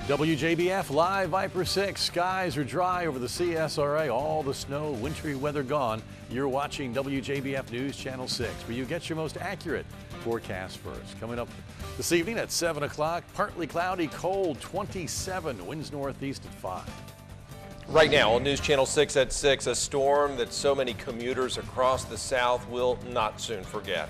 WJBF Live Viper 6. Skies are dry over the CSRA. All the snow, wintry weather gone. You're watching WJBF News Channel 6, where you get your most accurate forecast first. Coming up this evening at 7 o'clock, partly cloudy, cold, 27, winds northeast at 5. Right now on News Channel 6 at 6, a storm that so many commuters across the South will not soon forget.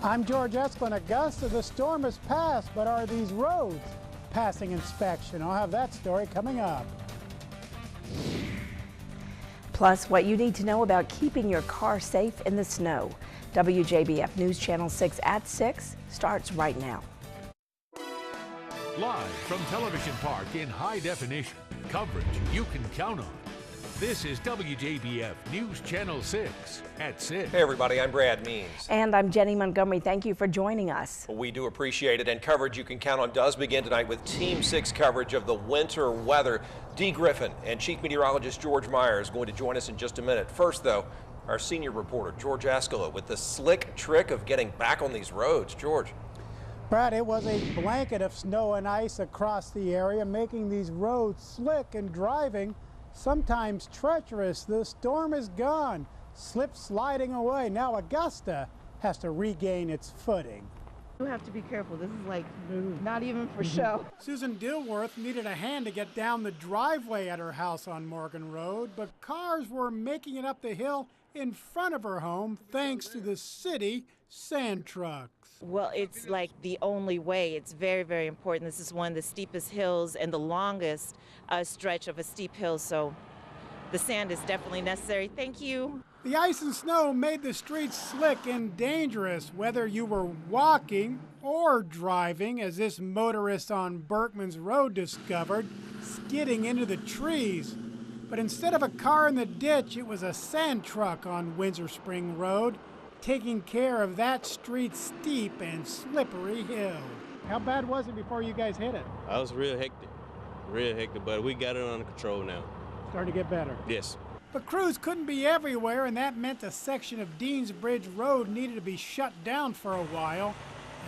I'm George Esplin. Augusta, the storm has passed, but are these roads passing inspection? I'll have that story coming up. Plus, what you need to know about keeping your car safe in the snow. WJBF News Channel 6 at 6 starts right now. Live from Television Park in high definition, coverage you can count on. This is WJBF News Channel 6 at 6. Hey everybody, I'm Brad Means. And I'm Jenny Montgomery. Thank you for joining us. We do appreciate it, and coverage you can count on does begin tonight with Team 6 coverage of the winter weather. Dee Griffin and Chief Meteorologist George Meyer is going to join us in just a minute. First though, our senior reporter George Ascolo with the slick trick of getting back on these roads. George. Brad, it was a blanket of snow and ice across the area, making these roads slick and driving sometimes treacherous. The storm is gone, sliding away. Now Augusta has to regain its footing. You have to be careful. This is like not even for show. Susan Dilworth needed a hand to get down the driveway at her house on Morgan Road, but cars were making it up the hill in front of her home thanks to the city sand trucks. Well, it's like the only way. It's very, very important. This is one of the steepest hills and the longest stretch of a steep hill, so the sand is definitely necessary. Thank you. The ice and snow made the streets slick and dangerous, whether you were walking or driving, as this motorist on Berkman's Road discovered, skidding into the trees. But instead of a car in the ditch, it was a sand truck on Windsor Spring Road, taking care of that street's steep and slippery hill. How bad was it before you guys hit it? I was real hectic, but we got it under control now. Starting to get better. Yes. But crews couldn't be everywhere, and that meant a section of Deans Bridge Road needed to be shut down for a while.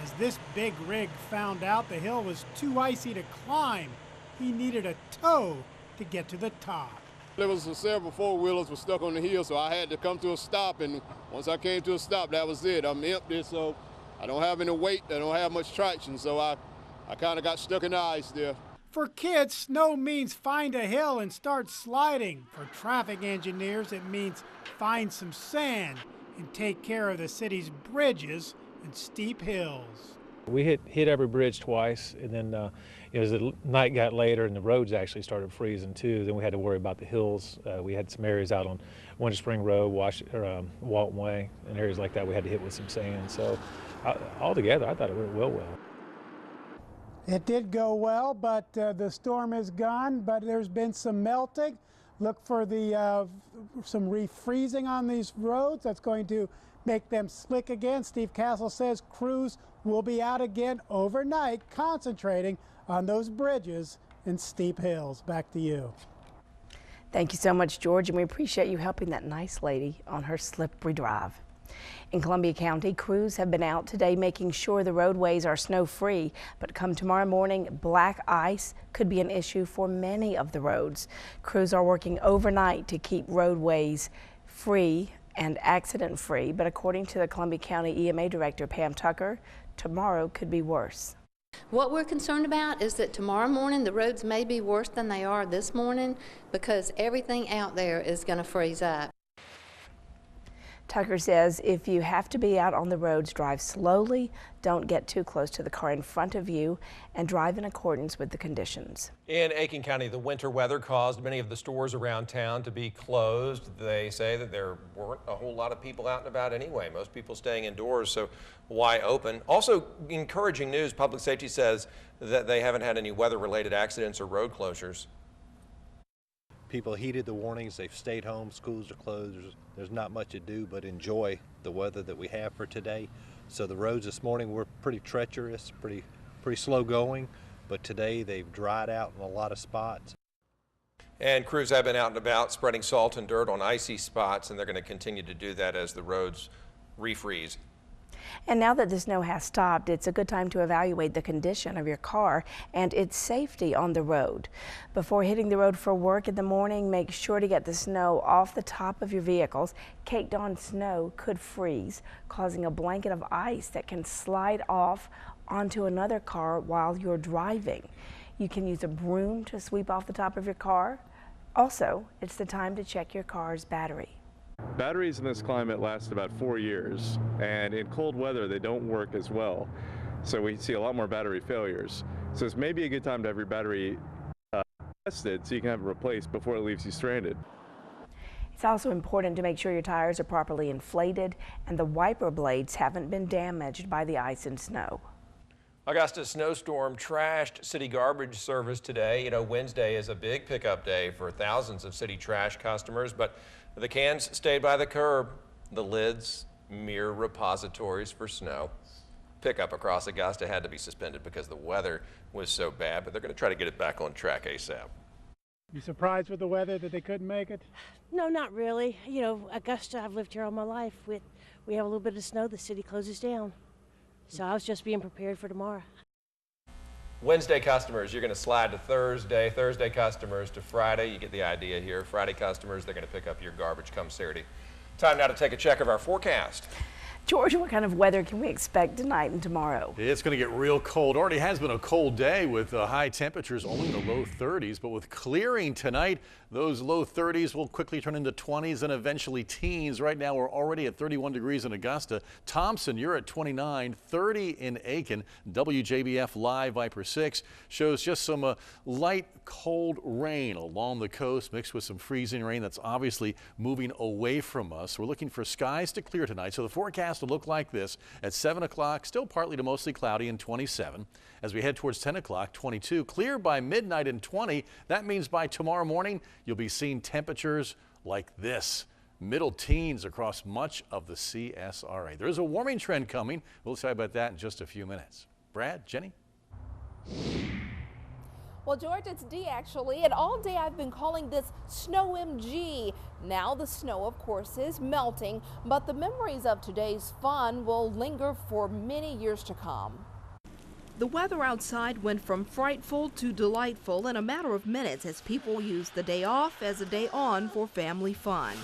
As this big rig found out the hill was too icy to climb, he needed a tow to get to the top. There was several four-wheelers were stuck on the hill, so I had to come to a stop, and once I came to a stop, that was it. I'm empty, so I don't have any weight, I don't have much traction, so I kind of got stuck in the ice there. For kids, snow means find a hill and start sliding. For traffic engineers, it means find some sand and take care of the city's bridges and steep hills. We hit every bridge twice, and then as the night got later and the roads actually started freezing too, then we had to worry about the hills. We had some areas out on Winter Spring Road, Walton Way, and areas like that we had to hit with some sand. So altogether, I thought it went well. It did go well, but the storm is gone, but there's been some melting. Look for some refreezing on these roads. That's going to make them slick again. Steve Castle says crews will be out again overnight, concentrating on those bridges and steep hills. Back to you. Thank you so much, George, and we appreciate you helping that nice lady on her slippery drive. In Columbia County, crews have been out today making sure the roadways are snow-free, but come tomorrow morning, black ice could be an issue for many of the roads. Crews are working overnight to keep roadways free and accident-free, but according to the Columbia County EMA Director Pam Tucker, tomorrow could be worse. What we're concerned about is that tomorrow morning the roads may be worse than they are this morning because everything out there is going to freeze up. Tucker says if you have to be out on the roads, drive slowly, don't get too close to the car in front of you, and drive in accordance with the conditions. In Aiken County, the winter weather caused many of the stores around town to be closed. They say that there weren't a whole lot of people out and about anyway. Most people staying indoors, so why open? Also, encouraging news, public safety says that they haven't had any weather-related accidents or road closures. People heeded the warnings. They've stayed home. Schools are closed. There's not much to do but enjoy the weather that we have for today. So the roads this morning were pretty treacherous, pretty slow going, but today they've dried out in a lot of spots. And crews have been out and about spreading salt and dirt on icy spots, and they're going to continue to do that as the roads refreeze. And now that the snow has stopped, it's a good time to evaluate the condition of your car and its safety on the road. Before hitting the road for work in the morning, make sure to get the snow off the top of your vehicles. Caked on snow could freeze, causing a blanket of ice that can slide off onto another car while you're driving. You can use a broom to sweep off the top of your car. Also, it's the time to check your car's battery. Batteries in this climate last about 4 years, and in cold weather they don't work as well. So we see a lot more battery failures. So it's maybe a good time to have your battery tested so you can have it replaced before it leaves you stranded. It's also important to make sure your tires are properly inflated and the wiper blades haven't been damaged by the ice and snow. Augusta snowstorm trashed city garbage service today. You know, Wednesday is a big pickup day for thousands of city trash customers, but the cans stayed by the curb. The lids, mere repositories for snow. Pickup across Augusta had to be suspended because the weather was so bad, but they're going to try to get it back on track ASAP. You surprised with the weather that they couldn't make it? No, not really. You know, Augusta, I've lived here all my life. We have a little bit of snow, the city closes down. So I was just being prepared for tomorrow. Wednesday customers, you're going to slide to Thursday. Thursday customers to Friday. You get the idea here. Friday customers, they're going to pick up your garbage come Saturday. Time now to take a check of our forecast. George, what kind of weather can we expect tonight and tomorrow? It's going to get real cold. Already has been a cold day with high temperatures only in the low 30s, but with clearing tonight, those low 30s will quickly turn into 20s and eventually teens. Right now, we're already at 31 degrees in Augusta. Thompson, you're at 29, 30 in Aiken. WJBF Live Viper 6 shows just some light cold rain along the coast mixed with some freezing rain that's obviously moving away from us. We're looking for skies to clear tonight, so the forecast will look like this. At 7 o'clock, still partly to mostly cloudy and 27. As we head towards 10 o'clock, 22. Clear by midnight and 20. That means by tomorrow morning, you'll be seeing temperatures like this. Middle teens across much of the CSRA. There is a warming trend coming. We'll tell you about that in just a few minutes. Brad, Jenny? Well, George, it's Dee actually, and all day I've been calling this Snow MG. Now the snow, of course, is melting, but the memories of today's fun will linger for many years to come. The weather outside went from frightful to delightful in a matter of minutes as people used the day off as a day on for family fun.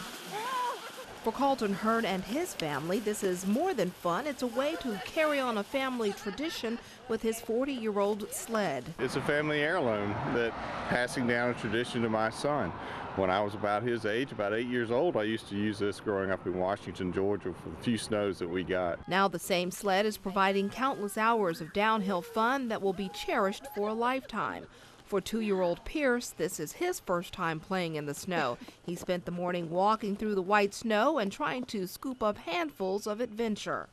For Carlton Hearn and his family, this is more than fun. It's a way to carry on a family tradition with his 40-year-old sled. It's a family heirloom that passing down a tradition to my son. When I was about his age, about 8 years old, I used to use this growing up in Washington, Georgia for the few snows that we got. Now the same sled is providing countless hours of downhill fun that will be cherished for a lifetime. For 2-year-old Pierce, this is his first time playing in the snow. He spent the morning walking through the white snow and trying to scoop up handfuls of adventure.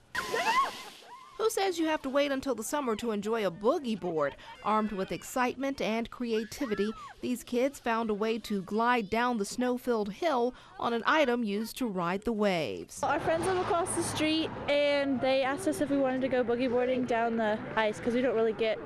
Who says you have to wait until the summer to enjoy a boogie board? Armed with excitement and creativity, these kids found a way to glide down the snow-filled hill on an item used to ride the waves. Our friends live across the street and they asked us if we wanted to go boogie boarding down the ice because we don't really get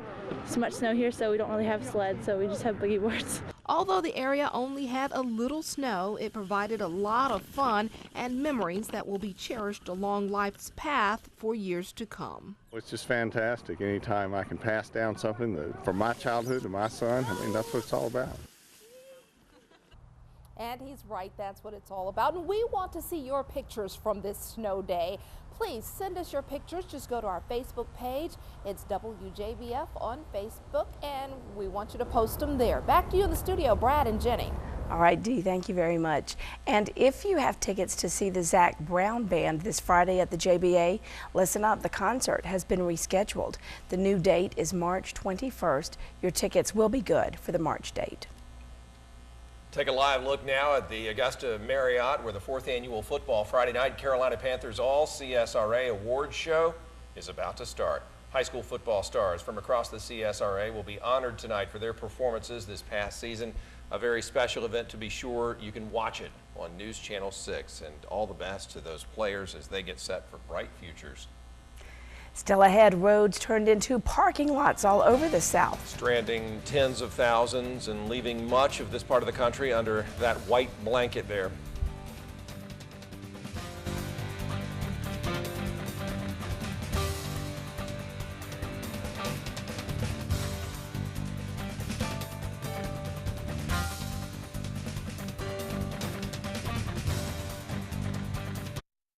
so much snow here, so we don't really have sleds, so we just have boogie boards. Although the area only had a little snow, it provided a lot of fun and memories that will be cherished along life's path for years to come. It's just fantastic. Anytime I can pass down something from my childhood to my son, I mean, that's what it's all about. And he's right, that's what it's all about. And we want to see your pictures from this snow day. Please send us your pictures. Just go to our Facebook page. It's WJBF on Facebook, and we want you to post them there. Back to you in the studio, Brad and Jenny. All right, Dee, thank you very much. And if you have tickets to see the Zach Brown Band this Friday at the JBA, listen up, the concert has been rescheduled. The new date is March 21st. Your tickets will be good for the March date. Take a live look now at the Augusta Marriott, where the 4th annual Football Friday Night Carolina Panthers All CSRA Awards Show is about to start. High school football stars from across the CSRA will be honored tonight for their performances this past season. A very special event, to be sure. You can watch it on News Channel 6, and all the best to those players as they get set for bright futures. Still ahead, roads turned into parking lots all over the South. Stranding tens of thousands and leaving much of this part of the country under that white blanket there.